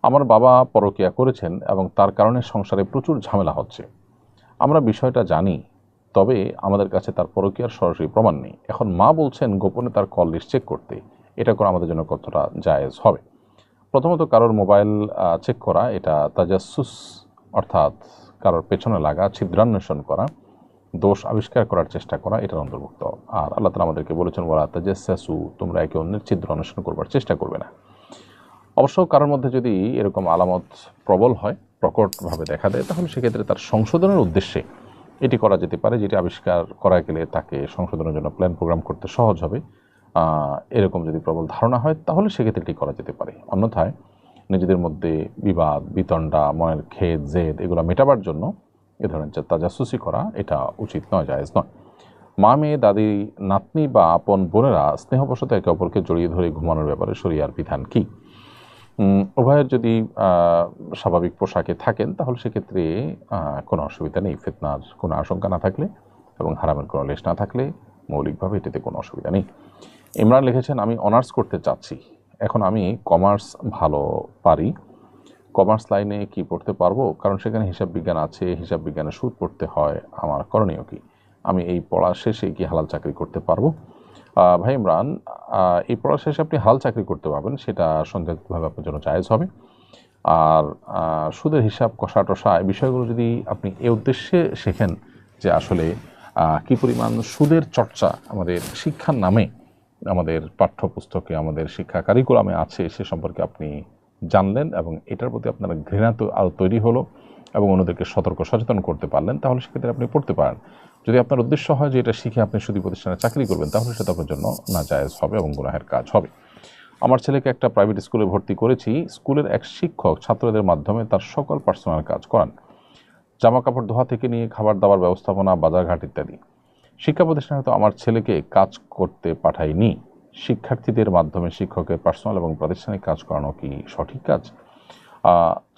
আমার বাবা পরকীয়া করেছেন এবং তার কারণে সংসারে প্রচুর ঝামেলা হচ্ছে। আমরা বিষয়টা জানি, তবে আমাদের কাছে তার পরকীয়ার সরাসরি প্রমাণ নেই। এখন মা বলছেন গোপনে তার কল লিস্ট চেক করতে। এটা করা আমাদের জন্য কতটা জায়েজ হবে? প্রথমত, কারোর মোবাইল চেক করা এটা তাজাসসুস, অর্থাৎ কারোর পেছনে লাগা, ছিদ্রান্বেষণ করা, দোষ আবিষ্কার করার চেষ্টা করা, এটার অন্তর্ভুক্ত। আর আল্লাহ তাআলা আমাদেরকে বলেছেন, ওয়ালা তাজাসসু, তোমরা একে অন্যের ছিদ্র অন্বেষণ করবার চেষ্টা করবে না। অবশ্য কারোর মধ্যে যদি এরকম আলামত প্রবল হয়, প্রকটভাবে দেখা দেয়, তাহলে সেক্ষেত্রে তার সংশোধনের উদ্দেশ্যে এটি করা যেতে পারে, যেটি আবিষ্কার করা গেলে তাকে সংশোধনের জন্য প্ল্যান প্রোগ্রাম করতে সহজ হবে। এরকম যদি প্রবল ধারণা হয় তাহলে সেক্ষেত্রে এটি করা যেতে পারে। অন্যথায় নিজেদের মধ্যে বিবাদ, বিতণ্ডা, মনের খেদ জেদ এগুলো মেটাবার জন্য এ ধরনের তাজাসুসি করা এটা উচিত নয়, জায়েজ নয়। মা, মেয়ে, দাদি, নাতনি বা আপন বোনেরা স্নেহবশত একে অপরকে জড়িয়ে ধরে ঘুমানোর ব্যাপারে শরিয়ার বিধান কি? উভয়ের যদি স্বাভাবিক পোশাকে থাকেন তাহলে সেক্ষেত্রে কোনো অসুবিধা নেই। ফিতনার কোনো আশঙ্কা না থাকলে এবং হারামের কোনো লেশ না থাকলে মৌলিকভাবে এটিতে কোনো অসুবিধা নেই। ইমরান লিখেছেন, আমি অনার্স করতে চাচ্ছি। এখন আমি কমার্স ভালো পারি। কমার্স লাইনে কি পড়তে পারবো? কারণ সেখানে হিসাব বিজ্ঞান আছে, হিসাব বিজ্ঞানে সুদ পড়তে হয়। আমার করণীয় কি? আমি এই পড়া শেষে কি হালাল চাকরি করতে পারবো? ভাই ইমরান, এই পড়া শেষে আপনি হাল চাকরি করতে পারবেন, সেটা সন্দেহভাবে আপনার জন্য জায়েজ হবে। আর সুদের হিসাব কষা টষা এই বিষয়গুলো যদি আপনি এ উদ্দেশ্যে শেখেন যে আসলে কী পরিমাণ সুদের চর্চা আমাদের শিক্ষার নামে আমাদের পাঠ্যপুস্তকে, আমাদের শিক্ষা কারিকুলামে আছে, সে সম্পর্কে আপনি জানলেন এবং এটার প্রতি আপনার ঘৃণা তো আরও তৈরি হলো এবং অন্যদেরকে সতর্ক সচেতন করতে পারলেন, তাহলে সেক্ষেত্রে আপনি পড়তে পারেন। যদি আপনার উদ্দেশ্য হয় যে এটা শিখে আপনি সুদী প্রতিষ্ঠানে চাকরি করবেন, তাহলে সেটা আপনার জন্য নাজায়েজ হবে এবং গুনাহের কাজ হবে। আমার ছেলেকে একটা প্রাইভেট স্কুলে ভর্তি করেছি। স্কুলের এক শিক্ষক ছাত্রদের মাধ্যমে তার সকল পার্সোনাল কাজ করান, জামা কাপড় ধোয়া থেকে নিয়ে খাবার দাবার ব্যবস্থাপনা, বাজারঘাট ইত্যাদি। শিক্ষা প্রতিষ্ঠানে তো আমার ছেলেকে কাজ করতে পাঠাইনি। শিক্ষার্থীদের মাধ্যমে শিক্ষকের পার্সোনাল এবং প্রাতিষ্ঠানিক কাজ করানো কি সঠিক কাজ?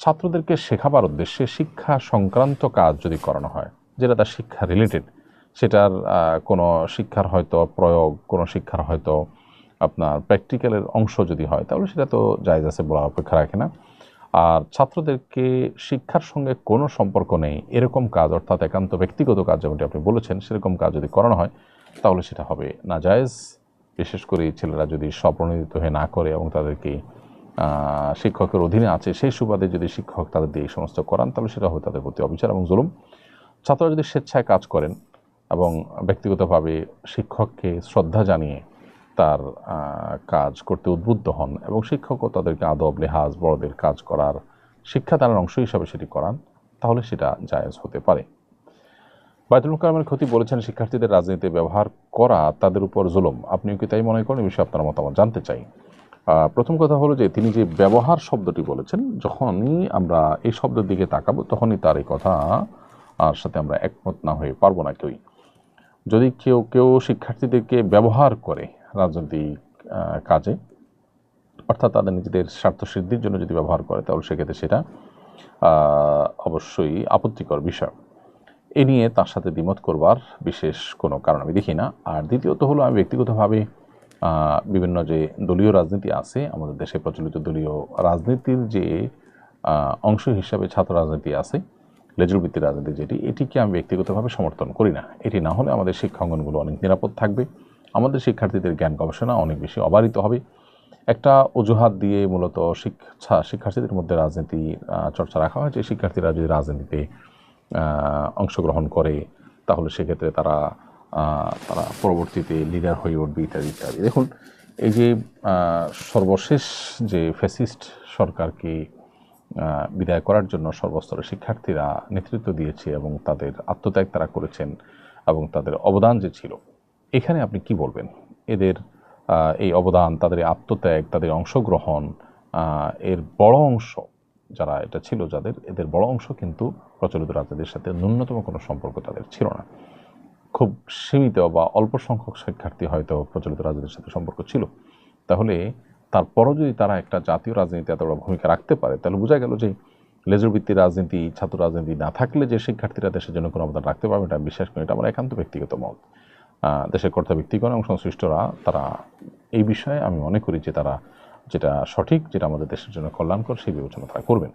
ছাত্রদেরকে শেখাবার উদ্দেশ্যে শিক্ষা সংক্রান্ত কাজ যদি করানো হয়, যেটা তার শিক্ষা রিলেটেড, সেটার কোনো শিক্ষার হয়তো প্রয়োগ, কোনো শিক্ষার হয়তো আপনার প্র্যাকটিক্যালের অংশ যদি হয়, তাহলে সেটা তো জায়েজ আছে, বলার অপেক্ষা রাখে না। আর ছাত্রদেরকে শিক্ষার সঙ্গে কোনো সম্পর্ক নেই এরকম কাজ, অর্থাৎ একান্ত ব্যক্তিগত কাজ যেমনটি আপনি বলেছেন, সেরকম কাজ যদি করানো হয় তাহলে সেটা হবে নাজায়েজ। বিশেষ করে ছেলেরা যদি স্বপ্রণোদিত হয়ে না করে এবং তাদেরকে শিক্ষকের অধীনে আছে, সেই সুবাদে যদি শিক্ষক তাদের দিয়ে এই সমস্ত করান, তাহলে সেটা হয় তাদের প্রতি অবিচার এবং জুলুম। ছাত্ররা যদি স্বেচ্ছায় কাজ করেন এবং ব্যক্তিগতভাবে শিক্ষককে শ্রদ্ধা জানিয়ে তার কাজ করতে উদ্বুদ্ধ হন এবং শিক্ষকও তাদেরকে আদব, লেহাজ, বড়দের কাজ করার শিক্ষাদানের অংশ হিসাবে সেটি করান, তাহলে সেটা জায়েজ হতে পারে। বায়তুল মুকাররমের ক্ষতি বলেছেন শিক্ষার্থীদের রাজনীতিতে ব্যবহার করা তাদের উপর জুলুম। আপনিও কি তাই মনে করেন? এই বিষয়ে আপনার মতামত জানতে চাই। প্রথম কথা হলো যে তিনি যে ব্যবহার শব্দটি বলেছেন, যখনই আমরা এই শব্দের দিকে তাকাবো তখনই তার এই কথা আর সাথে আমরা একমত না হয়ে পারবো না কেউই। যদি কেউ শিক্ষার্থীদেরকে ব্যবহার করে রাজনৈতিক কাজে, অর্থাৎ তাদের নিজেদের স্বার্থ সিদ্ধির জন্য যদি ব্যবহার করে, তাহলে সেক্ষেত্রে সেটা অবশ্যই আপত্তিকর বিষয়। এ নিয়ে তার সাথে দ্বিমত করবার বিশেষ কোনো কারণ আমি দেখি না। আর দ্বিতীয়ত হলো, আমি ব্যক্তিগতভাবে বিভিন্ন যে দলীয় রাজনীতি আছে আমাদের দেশে, প্রচলিত দলীয় রাজনীতির যে অংশ হিসাবে ছাত্র রাজনীতি আছে, লেজুর ভিত্তিক রাজনীতি যেটি, এটিকে আমি ব্যক্তিগতভাবে সমর্থন করি না। এটি না হলে আমাদের শিক্ষাঙ্গনগুলো অনেক নিরাপদ থাকবে, আমাদের শিক্ষার্থীদের জ্ঞান গবেষণা অনেক বেশি অবারিত হবে। একটা অজুহাত দিয়ে মূলত শিক্ষার্থীদের মধ্যে রাজনীতি চর্চা রাখা হয় যে শিক্ষার্থীরা যদি রাজনীতিতে অংশগ্রহণ করে তাহলে সেক্ষেত্রে তারা পরবর্তীতে লিডার হয়ে উঠবে ইত্যাদি ইত্যাদি। দেখুন, এই যে সর্বশেষ যে ফ্যাসিস্ট সরকারকে বিদায় করার জন্য সর্বস্তরের শিক্ষার্থীরা নেতৃত্ব দিয়েছে এবং তাদের আত্মত্যাগ তারা করেছেন এবং তাদের অবদান যে ছিল, এখানে আপনি কি বলবেন? এদের এই অবদান, তাদের আত্মত্যাগ, তাদের অংশগ্রহণ, এর বড় অংশ যারা এটা ছিল, এদের বড় অংশ কিন্তু প্রচলিত রাজনীতির সাথে ন্যূনতম কোনো সম্পর্ক তাদের ছিল না। খুব সীমিত বা অল্প সংখ্যক শিক্ষার্থী হয়তো প্রচলিত রাজনীতির সাথে সম্পর্ক ছিল। তাহলে তারপরও যদি তারা একটা জাতীয় রাজনীতি এত বড় ভূমিকা রাখতে পারে, তাহলে বোঝা গেল যে লেজুর ভিত্তিক রাজনীতি, ছাত্র রাজনীতি না থাকলে যে শিক্ষার্থীরা দেশের জন্য কোনো অবদান রাখতে পারবে, এটা বিশ্বাস করি। এটা আমার একান্ত ব্যক্তিগত মত। দেশের কর্তা ব্যক্তিগণ এবং সংশ্লিষ্টরা, তারা এই বিষয়ে আমি মনে করি যে তারা যেটা সঠিক, যেটা আমাদের দেশের জন্য কল্যাণকর, সেই বিবেচনা তারা করবেন।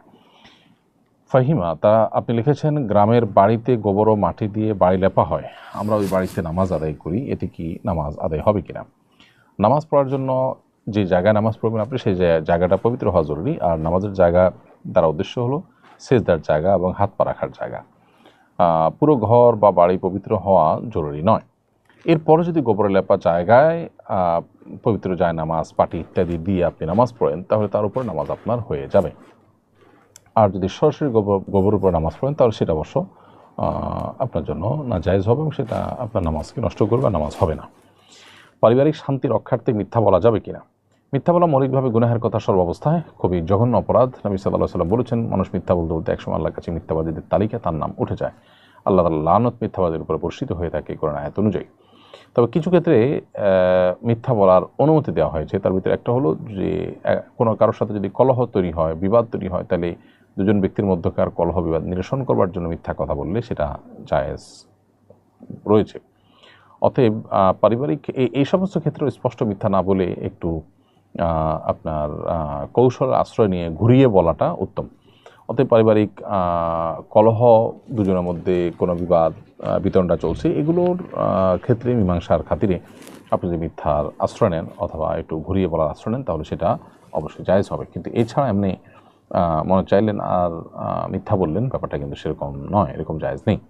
ফাহিমা, আপনি লিখেছেন গ্রামের বাড়িতে গোবর ও মাটি দিয়ে বাড়ি লেপা হয়, আমরা ওই বাড়িতে নামাজ আদায় করি, এতে কি নামাজ আদায় হবে কিনা? নামাজ পড়ার জন্য যে জায়গায় নামাজ পড়বেন আপনি, সেই জায়গাটা পবিত্র হওয়া জরুরি। আর নামাজের জায়গা দ্বারা উদ্দেশ্য হলো সেজদার জায়গা এবং হাত পা রাখার জায়গা। পুরো ঘর বা বাড়ি পবিত্র হওয়া জরুরি নয়। এরপরে যদি গোবরে লেপা জায়গায় পবিত্র জায়নামাজ, পাটি ইত্যাদি দিয়ে আপনি নামাজ পড়েন, তাহলে তার উপর নামাজ আপনার হয়ে যাবে। আর যদি সরাসরি গোবরের উপর নামাজ পড়েন, তাহলে সেটা অবশ্য আপনার জন্য নাজায়েজ হবে এবং সেটা আপনার নামাজকে নষ্ট করবে, নামাজ হবে না। পারিবারিক শান্তি রক্ষার্থে মিথ্যা বলা যাবে কিনা? মিথ্যা বলা মৌলিকভাবে গুনাহের কথা সর্বাবস্থায় খুবই জঘন্য অপরাধ। নবী সাল্লাল্লাহু আলাইহি ওয়াসাল্লাম বলেছেন, মানুষ মিথ্যা বলতে বলতে একসময় আল্লাহর কাছে মিথ্যাবাদীদের তালিকা তার নাম উঠে যায়। আল্লাহ তাআলার লানত মিথ্যাবাদীর উপর বর্ষিত হয়ে থাকে কোরআন আয়াত অনুযায়ী। তবে কিছু ক্ষেত্রে মিথ্যা বলার অনুমতি দেওয়া হয়েছে। তার ভিতরে একটা হলো যে কোনো কারোর সাথে যদি কলহ তৈরি হয়, বিবাদ তৈরি হয়, তাহলে দুজন ব্যক্তির মধ্যকার কলহ বিবাদ নিরসন করবার জন্য মিথ্যা কথা বললে সেটা জায়েজ রয়েছে। অতএব পারিবারিক এই সমস্ত ক্ষেত্রে স্পষ্ট মিথ্যা না বলে একটু আপনার কৌশল আশ্রয় নিয়ে ঘুরিয়ে বলাটা উত্তম। অতএব পারিবারিক কলহ, দুজনের মধ্যে কোনো বিবাদ বিতণ্ডা চলছে, এগুলোর ক্ষেত্রে মীমাংসার খাতিরে আপনি যদি মিথ্যার আশ্রয় নেন অথবা একটু ঘুরিয়ে বলার আশ্রয় নেন, তাহলে সেটা অবশ্যই জায়েজ হবে। কিন্তু এছাড়া এমনি মনে চাইলেন আর মিথ্যা বললেন, ব্যাপারটা কিন্তু সেরকম নয়, এরকম জায়েজ নেই।